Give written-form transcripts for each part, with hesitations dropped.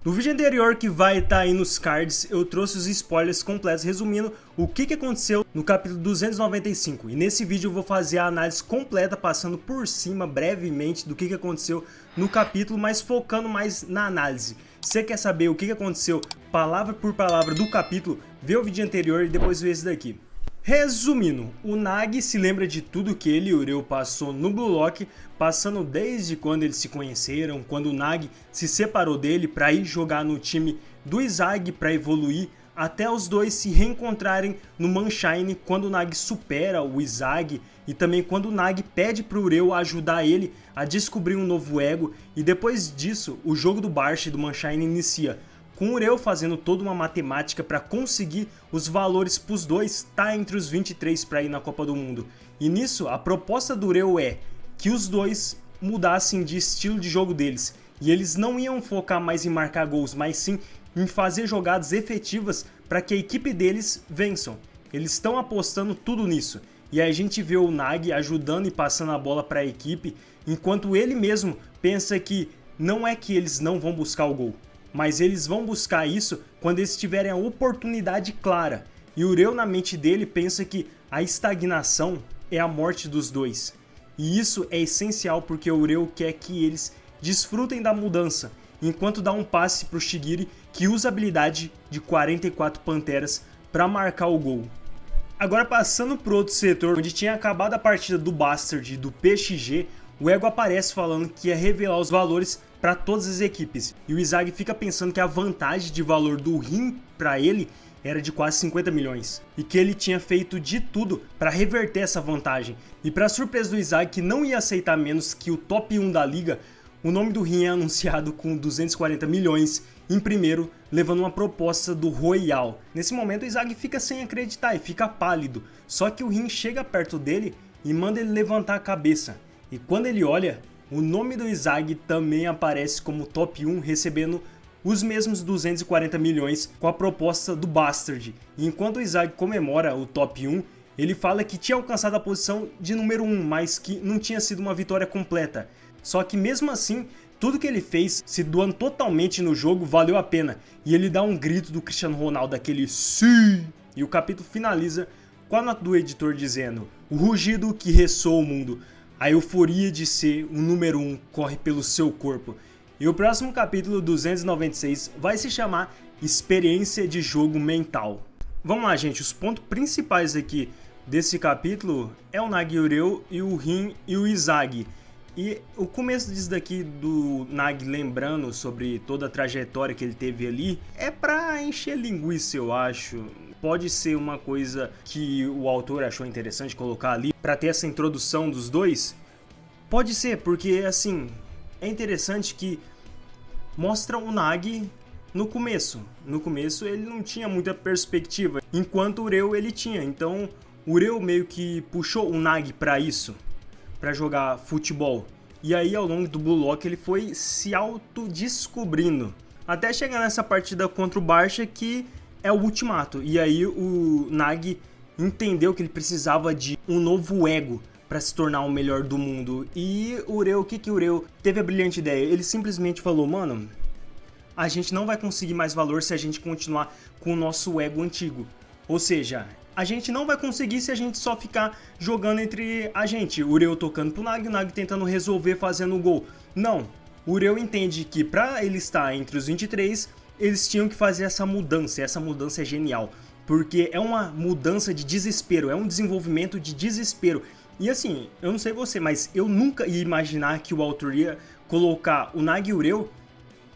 No vídeo anterior, que vai estar aí nos cards, eu trouxe os spoilers completos resumindo o que aconteceu no capítulo 295. E nesse vídeo eu vou fazer a análise completa, passando por cima brevemente do que aconteceu no capítulo, mas focando mais na análise. Se você quer saber o que aconteceu palavra por palavra do capítulo, vê o vídeo anterior e depois vê esse daqui. Resumindo, o Nagi se lembra de tudo que ele e o Ureu passou no Blue Lock, passando desde quando eles se conheceram, quando o Nagi se separou dele para ir jogar no time do Izag para evoluir, até os dois se reencontrarem no Manshine quando o Nagi supera o Izag e também quando o Nagi pede para o Ureu ajudar ele a descobrir um novo ego, e depois disso o jogo do Barsh e do Manshine inicia, com o Ureu fazendo toda uma matemática para conseguir os valores para os dois tá entre os 23 para ir na Copa do Mundo. E nisso a proposta do Ureu é que os dois mudassem de estilo de jogo deles, e eles não iam focar mais em marcar gols, mas sim em fazer jogadas efetivas para que a equipe deles vençam. Eles estão apostando tudo nisso. E aí a gente vê o Nagi ajudando e passando a bola para a equipe, enquanto ele mesmo pensa que não é que eles não vão buscar o gol, mas eles vão buscar isso quando eles tiverem a oportunidade clara. E o Ureu, na mente dele, pensa que a estagnação é a morte dos dois. E isso é essencial porque o Ureu quer que eles desfrutem da mudança, enquanto dá um passe para o Shigiri, que usa a habilidade de 44 Panteras para marcar o gol. Agora passando para outro setor, onde tinha acabado a partida do Bastard e do PXG, o Ego aparece falando que ia revelar os valores para todas as equipes, e o Izag fica pensando que a vantagem de valor do Rim para ele era de quase 50 milhões, e que ele tinha feito de tudo para reverter essa vantagem. E para surpresa do Izag, que não ia aceitar menos que o top 1 da liga, o nome do Rim é anunciado com 240 milhões em primeiro, levando uma proposta do Royal. Nesse momento o Izag fica sem acreditar e fica pálido, só que o Rim chega perto dele e manda ele levantar a cabeça, e quando ele olha, o nome do Izag também aparece como top 1, recebendo os mesmos 240 milhões com a proposta do Bastard. E enquanto o Izag comemora o top 1, ele fala que tinha alcançado a posição de número 1, mas que não tinha sido uma vitória completa. Só que mesmo assim, tudo que ele fez, se doando totalmente no jogo, valeu a pena. E ele dá um grito do Cristiano Ronaldo, aquele sim! E o capítulo finaliza com a nota do editor dizendo: o rugido que ressoa o mundo. A euforia de ser o número 1 corre pelo seu corpo. E o próximo capítulo 296 vai se chamar Experiência de Jogo Mental. Vamos lá, gente, os pontos principais aqui desse capítulo é o Nagi Ureu e o Rim e o Izag. E o começo disso daqui do Nagi lembrando sobre toda a trajetória que ele teve ali é pra encher linguiça, eu acho. Pode ser uma coisa que o autor achou interessante colocar ali pra ter essa introdução dos dois. Pode ser, porque assim, é interessante que mostra o Nagi no começo. No começo ele não tinha muita perspectiva, enquanto o Ureu ele tinha. Então o Ureu meio que puxou o Nagi pra isso, para jogar futebol. E aí ao longo do Blue Lock ele foi se autodescobrindo, até chegar nessa partida contra o Barça, que é o ultimato. E aí o Nagi entendeu que ele precisava de um novo ego para se tornar o melhor do mundo. E o Ureu, o que o Ureu teve a brilhante ideia? Ele simplesmente falou: mano, a gente não vai conseguir mais valor se a gente continuar com o nosso ego antigo. Ou seja, a gente não vai conseguir se a gente só ficar jogando entre a gente. O Ureu tocando pro Nagi, o Nagi tentando resolver fazendo o gol. Não, o Ureu entende que para ele estar entre os 23, eles tinham que fazer essa mudança. E essa mudança é genial, porque é uma mudança de desespero, é um desenvolvimento de desespero. E assim, eu não sei você, mas eu nunca ia imaginar que o autor ia colocar o Nagi e o Ureu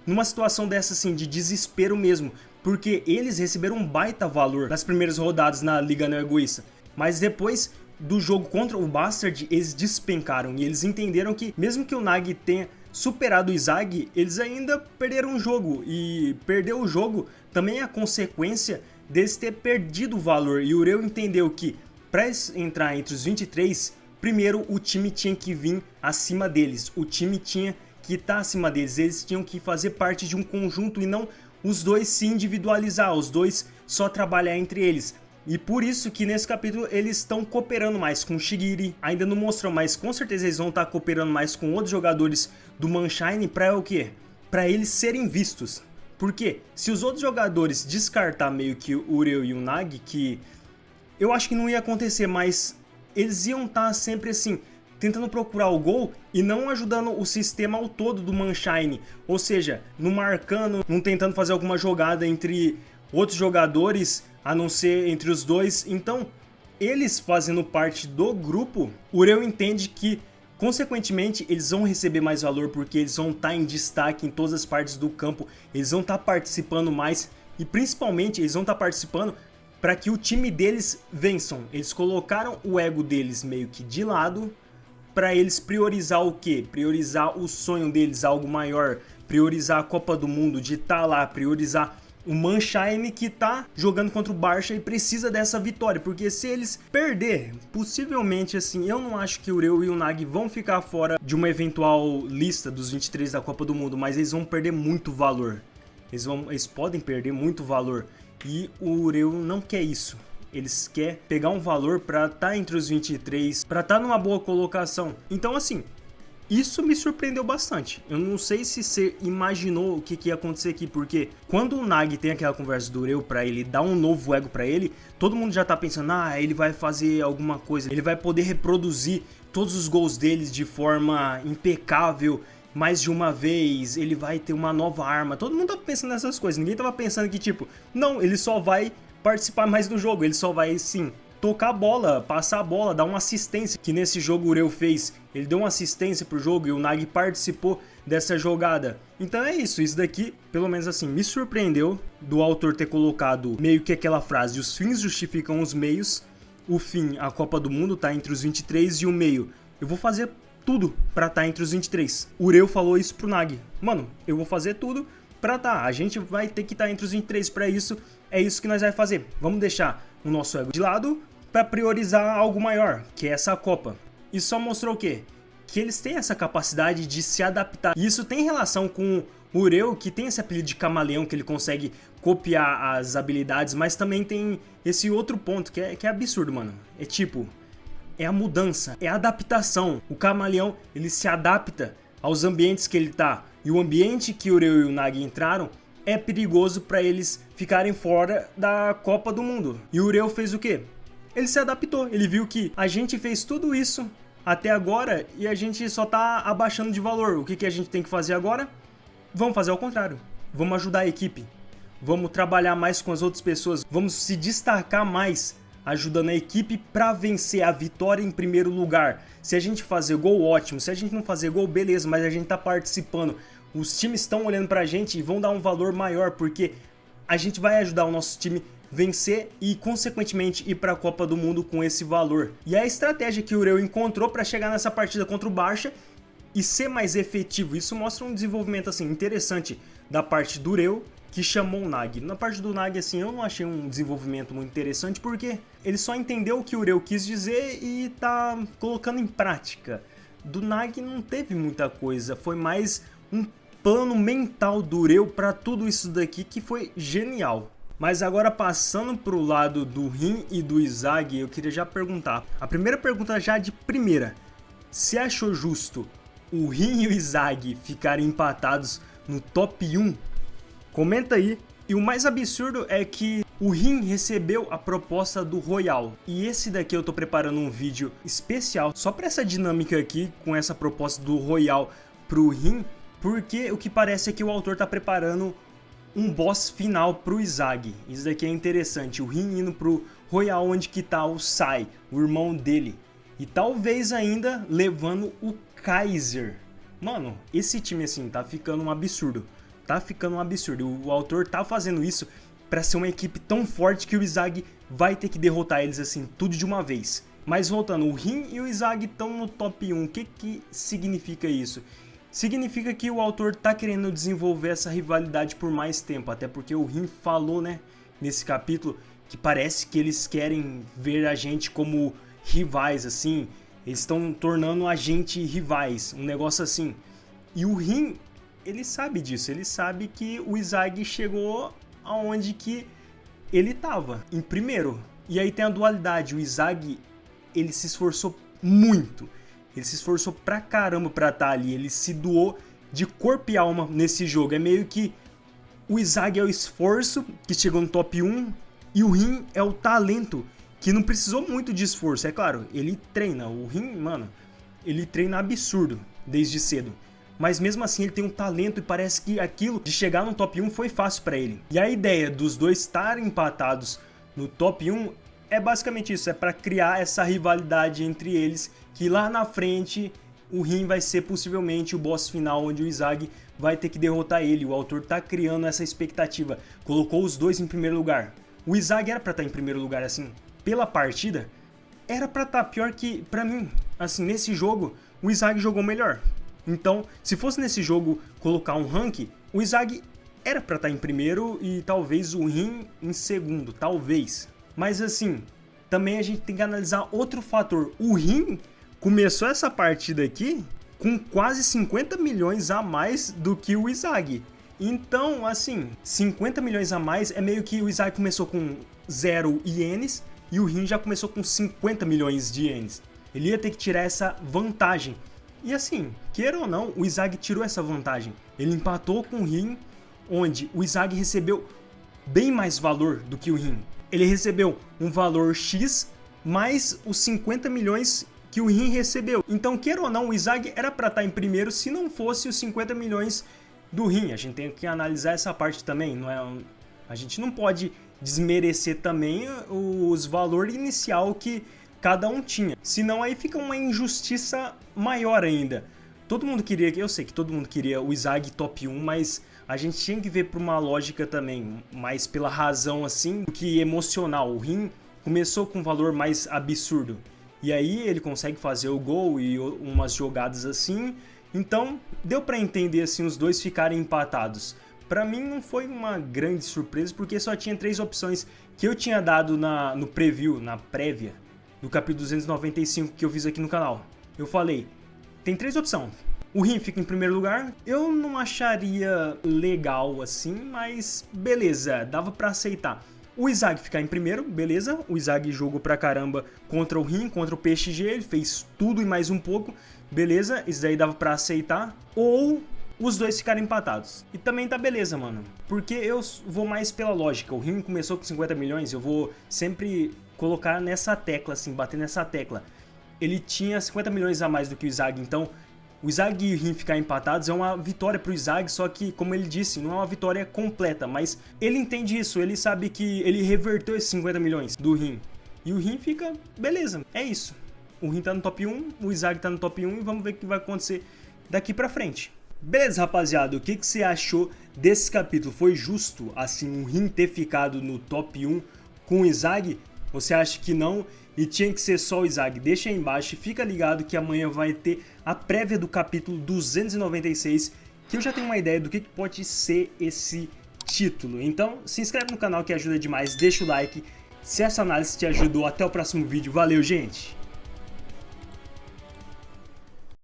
numa situação dessa assim, de desespero mesmo, porque eles receberam um baita valor nas primeiras rodadas na Liga Não Egoísta, mas depois do jogo contra o Bastard eles despencaram, e eles entenderam que mesmo que o Nagi tenha superado o Izag, eles ainda perderam o jogo, e perder o jogo também é a consequência deles ter perdido o valor. E o Ureu entendeu que para entrar entre os 23, primeiro o time tinha que vir acima deles, o time tinha que estar acima deles, eles tinham que fazer parte de um conjunto e não os dois se individualizar, os dois só trabalhar entre eles. E por isso que nesse capítulo eles estão cooperando mais com o Shigiri, ainda não mostram, mas com certeza eles vão estar cooperando mais com outros jogadores do Manshine para o quê? Para eles serem vistos, Porque se os outros jogadores descartar meio que o Ureu e o Nagi, que eu acho que não ia acontecer, mas eles iam estar sempre assim, tentando procurar o gol e não ajudando o sistema ao todo do Mannshine. Ou seja, não marcando, não tentando fazer alguma jogada entre outros jogadores, a não ser entre os dois. Então, eles fazendo parte do grupo, o Ureu entende que, consequentemente, eles vão receber mais valor porque eles vão estar em destaque em todas as partes do campo, eles vão estar participando mais e principalmente eles vão estar participando para que o time deles vençam. Eles colocaram o ego deles meio que de lado para eles priorizar o quê? Priorizar o sonho deles, algo maior, priorizar a Copa do Mundo, de estar lá, priorizar o Mannshine que tá jogando contra o Barça e precisa dessa vitória, porque se eles perder, possivelmente assim, eu não acho que o Ureu e o Nagi vão ficar fora de uma eventual lista dos 23 da Copa do Mundo, mas eles vão perder muito valor. Eles podem perder muito valor e o Ureu não quer isso. Eles querem pegar um valor para estar entre os 23, para estar numa boa colocação. Então assim, isso me surpreendeu bastante. Eu não sei se você imaginou o que ia acontecer aqui, porque quando o Nagi tem aquela conversa do Ureu pra ele dar um novo ego pra ele, todo mundo já tá pensando, ele vai fazer alguma coisa, ele vai poder reproduzir todos os gols deles de forma impecável mais de uma vez, ele vai ter uma nova arma. Todo mundo tava pensando nessas coisas, ninguém tava pensando que tipo, não, ele só vai participar mais do jogo, ele só vai sim tocar a bola, passar a bola, dar uma assistência, que nesse jogo o Ureu fez. Ele deu uma assistência pro jogo e o Nagi participou dessa jogada. Então é isso daqui, pelo menos assim, me surpreendeu do autor ter colocado meio que aquela frase, os fins justificam os meios, o fim, a Copa do Mundo tá entre os 23 e o meio, eu vou fazer tudo pra tá entre os 23. O Ureu falou isso pro Nagi, mano, eu vou fazer tudo pra tá, a gente vai ter que estar entre os 23 pra isso, é isso que nós vamos fazer, vamos deixar o nosso ego de lado para priorizar algo maior, que é essa Copa. Isso só mostrou o quê? Que eles têm essa capacidade de se adaptar. E isso tem relação com o Ureu, que tem esse apelido de camaleão, que ele consegue copiar as habilidades, mas também tem esse outro ponto que é absurdo, mano. É tipo, é a mudança, é a adaptação. O camaleão, ele se adapta aos ambientes que ele tá. E o ambiente que o Ureu e o Nagi entraram é perigoso para eles ficarem fora da Copa do Mundo. E o Ureu fez o quê? Ele se adaptou, ele viu que a gente fez tudo isso até agora e a gente só tá abaixando de valor. O que a gente tem que fazer agora? Vamos fazer ao contrário. Vamos ajudar a equipe. Vamos trabalhar mais com as outras pessoas. Vamos se destacar mais ajudando a equipe para vencer a vitória em primeiro lugar. Se a gente fazer gol, ótimo. Se a gente não fazer gol, beleza, mas a gente tá participando. Os times estão olhando pra gente e vão dar um valor maior, porque a gente vai ajudar o nosso time vencer e, consequentemente, ir para a Copa do Mundo com esse valor. E a estratégia que o Ureu encontrou para chegar nessa partida contra o Barça e ser mais efetivo. Isso mostra um desenvolvimento assim interessante da parte do Ureu, que chamou o Nagi. Na parte do Nagi, assim, eu não achei um desenvolvimento muito interessante, porque ele só entendeu o que o Ureu quis dizer e tá colocando em prática. Do Nagi não teve muita coisa, foi mais um plano mental do Ureu para tudo isso daqui que foi genial. Mas agora passando pro lado do Rin e do Izagi, eu queria já perguntar. A primeira pergunta já de primeira. Você achou justo o Rin e o Izagi ficarem empatados no top 1? Comenta aí. E o mais absurdo é que o Rin recebeu a proposta do Royal. E esse daqui eu tô preparando um vídeo especial só para essa dinâmica aqui com essa proposta do Royal pro Rin. Porque o que parece é que o autor tá preparando um boss final pro Izagi. Isso daqui é interessante, o Rin indo pro Royal, onde que tá o Sai, o irmão dele. E talvez ainda levando o Kaiser. Mano, esse time assim tá ficando um absurdo. Tá ficando um absurdo. O autor tá fazendo isso pra ser uma equipe tão forte que o Izagi vai ter que derrotar eles assim, tudo de uma vez. Mas voltando, o Rin e o Izagi estão no top 1. O que significa isso? Significa que o autor tá querendo desenvolver essa rivalidade por mais tempo, até porque o Rin falou, né, nesse capítulo, que parece que eles querem ver a gente como rivais, assim, eles estão tornando a gente rivais, um negócio assim. E o Rin, ele sabe disso, ele sabe que o Izagi chegou aonde que ele tava, em primeiro. E aí tem a dualidade, o Izagi, ele se esforçou muito. Ele se esforçou pra caramba pra estar ali, ele se doou de corpo e alma nesse jogo. É meio que o Izag é o esforço, que chegou no top 1, e o Rin é o talento, que não precisou muito de esforço. É claro, ele treina, o Rin, mano, ele treina absurdo, desde cedo. Mas mesmo assim ele tem um talento e parece que aquilo de chegar no top 1 foi fácil pra ele. E a ideia dos dois estarem empatados no top 1 é basicamente isso, é pra criar essa rivalidade entre eles, que lá na frente o Rin vai ser possivelmente o boss final, onde o Izag vai ter que derrotar ele. O autor tá criando essa expectativa, colocou os dois em primeiro lugar. O Izag era pra estar em primeiro lugar assim, pela partida, era pra estar, pior que, pra mim, assim, nesse jogo, o Izag jogou melhor. Então, se fosse nesse jogo colocar um rank, o Izag era pra estar em primeiro e talvez o Rin em segundo, talvez. Mas assim, também a gente tem que analisar outro fator. O Rin começou essa partida aqui com quase 50 milhões a mais do que o Izag. Então, assim, 50 milhões a mais é meio que o Izag começou com 0 ienes e o Rin já começou com 50 milhões de ienes. Ele ia ter que tirar essa vantagem. E assim, queira ou não, o Izag tirou essa vantagem. Ele empatou com o Rin, onde o Izag recebeu bem mais valor do que o Rin. Ele recebeu um valor X mais os 50 milhões que o Rin recebeu. Então, queira ou não, o Izag era para estar em primeiro se não fosse os 50 milhões do Rin. A gente tem que analisar essa parte também. Não é, a gente não pode desmerecer também os valores inicial que cada um tinha. Senão aí fica uma injustiça maior ainda. Todo mundo queria, eu sei que todo mundo queria o Izag top 1, mas a gente tinha que ver por uma lógica também, mais pela razão assim, do que emocional. O Rin começou com um valor mais absurdo. E aí ele consegue fazer o gol e umas jogadas assim. Então deu pra entender assim os dois ficarem empatados. Pra mim não foi uma grande surpresa, porque só tinha 3 opções que eu tinha dado no preview, na prévia do capítulo 295 que eu fiz aqui no canal. Eu falei, tem 3 opções. O Rin fica em primeiro lugar. Eu não acharia legal assim, mas beleza, dava pra aceitar. O Izag ficar em primeiro, beleza. O Izag jogou pra caramba contra o Rin, contra o PSG. Ele fez tudo e mais um pouco. Beleza, isso daí dava pra aceitar. Ou os dois ficarem empatados. E também tá beleza, mano. Porque eu vou mais pela lógica. O Rin começou com 50 milhões. Eu vou sempre colocar nessa tecla, assim, bater nessa tecla. Ele tinha 50 milhões a mais do que o Izag, então o Izag e o Rin ficar empatados é uma vitória pro Izag, só que, como ele disse, não é uma vitória completa, mas ele entende isso, ele sabe que ele reverteu esses 50 milhões do Rin. E o Rin fica, beleza, é isso. O Rin tá no top 1, o Izag tá no top 1 e vamos ver o que vai acontecer daqui pra frente. Beleza, rapaziada, o que você achou desse capítulo? Foi justo, assim, o Rin ter ficado no top 1 com o Izag? Você acha que não? E tinha que ser só o Izag? Deixa aí embaixo e fica ligado que amanhã vai ter a prévia do capítulo 296, que eu já tenho uma ideia do que pode ser esse título. Então se inscreve no canal que ajuda demais, deixa o like. Se essa análise te ajudou, até o próximo vídeo. Valeu, gente!